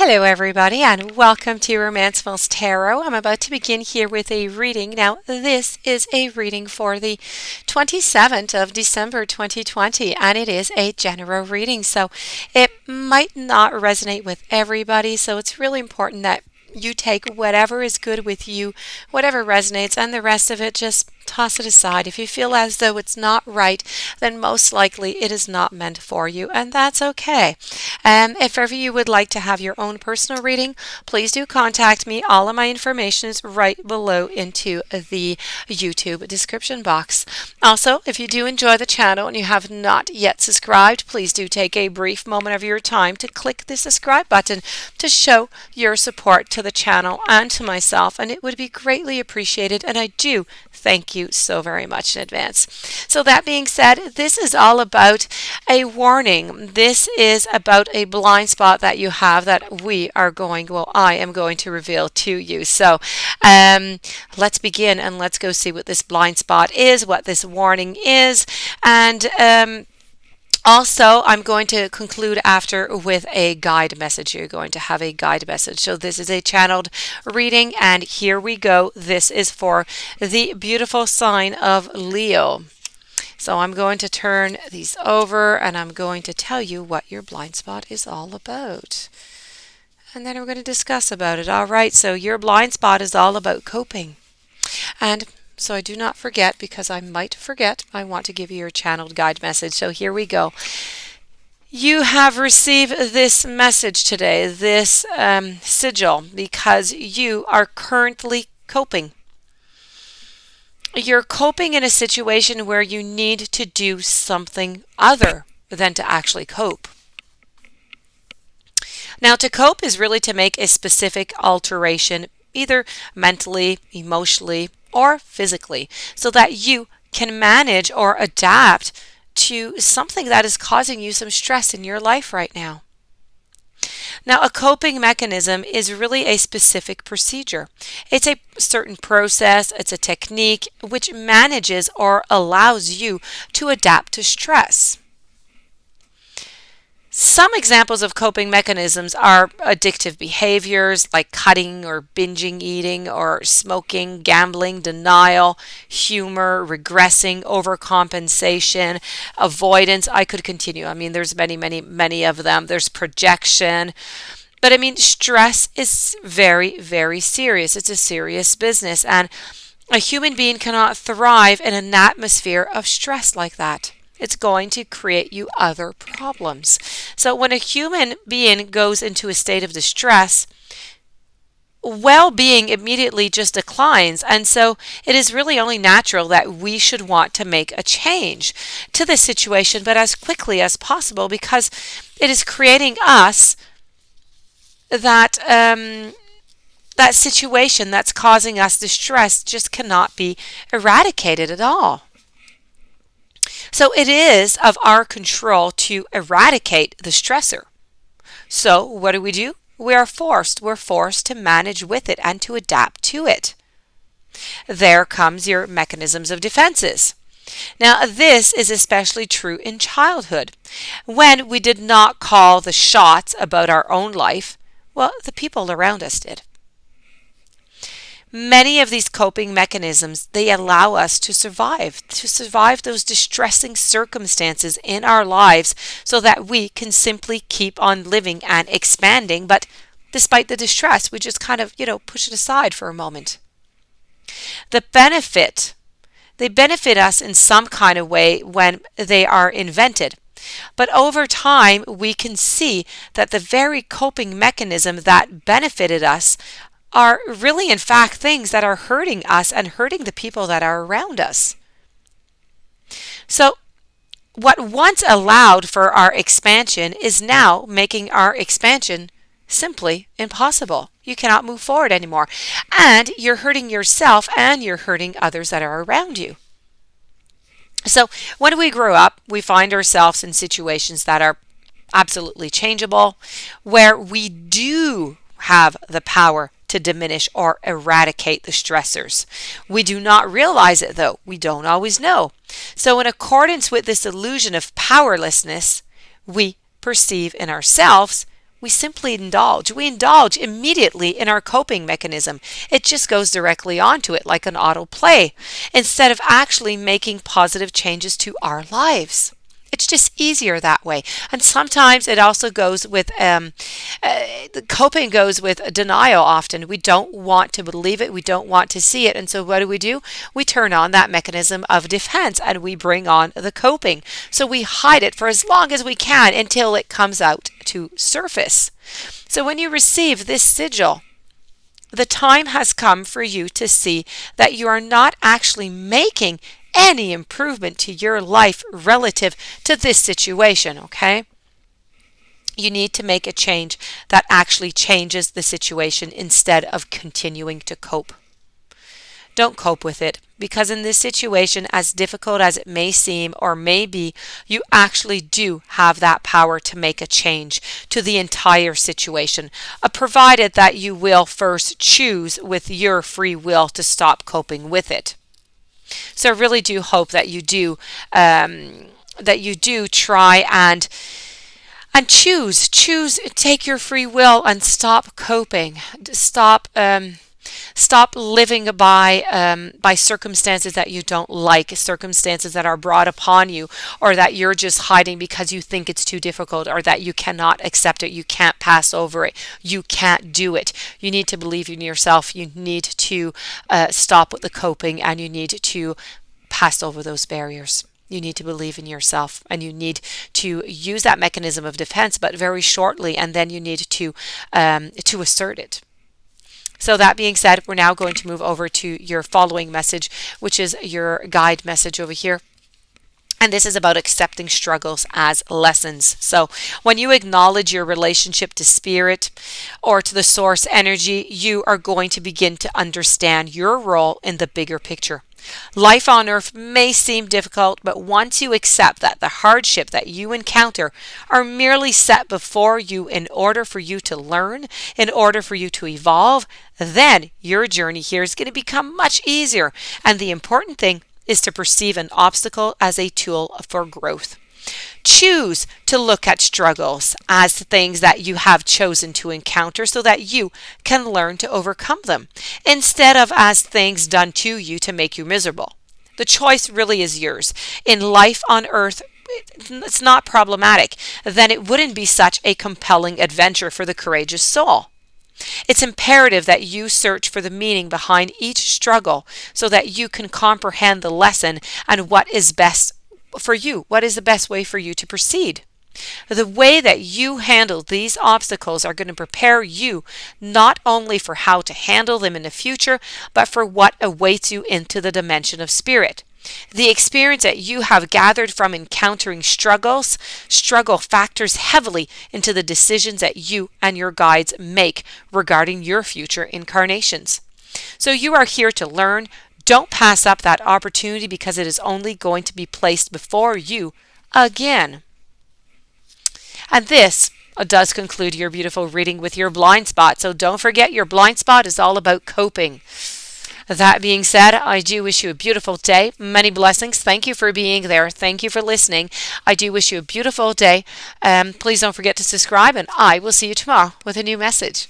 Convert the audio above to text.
Hello everybody and welcome to Romancefuls Tarot. I'm about to begin here with a reading. Now this is a reading for the 27th of December 2020 and it is a general reading, so it might not resonate with everybody, so it's really important that you take whatever is good with you, whatever resonates, and the rest of it just toss it aside. If you feel as though it's not right, then most likely it is not meant for you, and that's okay. If ever you would like to have your own personal reading, please do contact me. All of my information is right below into the YouTube description box. Also, if you do enjoy the channel and you have not yet subscribed, please do take a brief moment of your time to click the subscribe button to show your support to the channel and to myself, and it would be greatly appreciated, and I do thank you so very much in advance. So that being said, this is all about a warning. This is about a blind spot that you have that I am going to reveal to you. So let's begin and let's go see what this blind spot is, what this warning is, and also, I'm going to conclude after with a guide message. You're going to have a guide message. So this is a channeled reading, and here we go. This is for the beautiful sign of Leo. So I'm going to turn these over, and I'm going to tell you what your blind spot is all about. And then we're going to discuss about it. All right, so your blind spot is all about coping. And so I do not forget, because I might forget, I want to give you your channeled guide message. So here we go. You have received this message today, this sigil, because you are currently coping. You're coping in a situation where you need to do something other than to actually cope. Now, to cope is really to make a specific alteration, either mentally, emotionally, or physically, so that you can manage or adapt to something that is causing you some stress in your life right now. Now, a coping mechanism is really a specific procedure. It's a certain process, it's a technique which manages or allows you to adapt to stress. Some examples of coping mechanisms are addictive behaviors like cutting or binging eating or smoking, gambling, denial, humor, regressing, overcompensation, avoidance. I could continue. I mean, there's many of them. There's projection. But I mean, stress is very, very serious. It's a serious business. And a human being cannot thrive in an atmosphere of stress like that. It's going to create you other problems. So when a human being goes into a state of distress, well-being immediately just declines. And so it is really only natural that we should want to make a change to this situation, but as quickly as possible, because it is creating us that that situation that's causing us distress just cannot be eradicated at all. So it is of our control to eradicate the stressor. So what do? We're forced to manage with it and to adapt to it. There comes your mechanisms of defenses. Now, this is especially true in childhood. When we did not call the shots about our own life, well, the people around us did. Many of these coping mechanisms, they allow us to survive those distressing circumstances in our lives so that we can simply keep on living and expanding. But despite the distress, we just kind of, push it aside for a moment. They benefit us in some kind of way when they are invented. But over time, we can see that the very coping mechanism that benefited us are really, in fact, things that are hurting us and hurting the people that are around us. So what once allowed for our expansion is now making our expansion simply impossible. You cannot move forward anymore. And you're hurting yourself and you're hurting others that are around you. So when we grow up, we find ourselves in situations that are absolutely changeable, where we do have the power to diminish or eradicate the stressors. We do not realize it, though. We don't always know. So in accordance with this illusion of powerlessness we perceive in ourselves, We simply indulge. We indulge immediately in our coping mechanism. It just goes directly onto it like an autoplay instead of actually making positive changes to our lives. It's just easier that way. And sometimes it also goes with, the coping goes with denial often. We don't want to believe it. We don't want to see it. And so what do? We turn on that mechanism of defense and we bring on the coping. So we hide it for as long as we can until it comes out to surface. So when you receive this sigil, the time has come for you to see that you are not actually making any improvement to your life relative to this situation, okay? You need to make a change that actually changes the situation instead of continuing to cope. Don't cope with it, because in this situation, as difficult as it may seem or may be, you actually do have that power to make a change to the entire situation, provided that you will first choose with your free will to stop coping with it. So I really do hope that you do try and choose, take your free will and stop coping. Stop living by circumstances that you don't like, circumstances that are brought upon you, or that you're just hiding because you think it's too difficult, or that you cannot accept it, you can't pass over it, you can't do it. You need to believe in yourself. You need to stop with the coping, and you need to pass over those barriers. You need to believe in yourself, and you need to use that mechanism of defense, but very shortly, and then you need to assert it. So that being said, we're now going to move over to your following message, which is your guide message over here. And this is about accepting struggles as lessons. So when you acknowledge your relationship to spirit or to the source energy, you are going to begin to understand your role in the bigger picture. Life on earth may seem difficult, but once you accept that the hardship that you encounter are merely set before you in order for you to learn, in order for you to evolve, then your journey here is going to become much easier. And the important thing is to perceive an obstacle as a tool for growth. Choose to look at struggles as things that you have chosen to encounter so that you can learn to overcome them, instead of as things done to you to make you miserable. The choice really is yours. In life on earth, it's not problematic. Then it wouldn't be such a compelling adventure for the courageous soul. It's imperative that you search for the meaning behind each struggle so that you can comprehend the lesson and what is best for you. What is the best way for you to proceed? The way that you handle these obstacles are going to prepare you not only for how to handle them in the future, but for what awaits you into the dimension of spirit. The experience that you have gathered from encountering struggle factors heavily into the decisions that you and your guides make regarding your future incarnations. So you are here to learn. Don't pass up that opportunity, because it is only going to be placed before you again. And this does conclude your beautiful reading with your blind spot. So don't forget, your blind spot is all about coping. That being said, I do wish you a beautiful day. Many blessings. Thank you for being there. Thank you for listening. I do wish you a beautiful day. Please don't forget to subscribe, and I will see you tomorrow with a new message.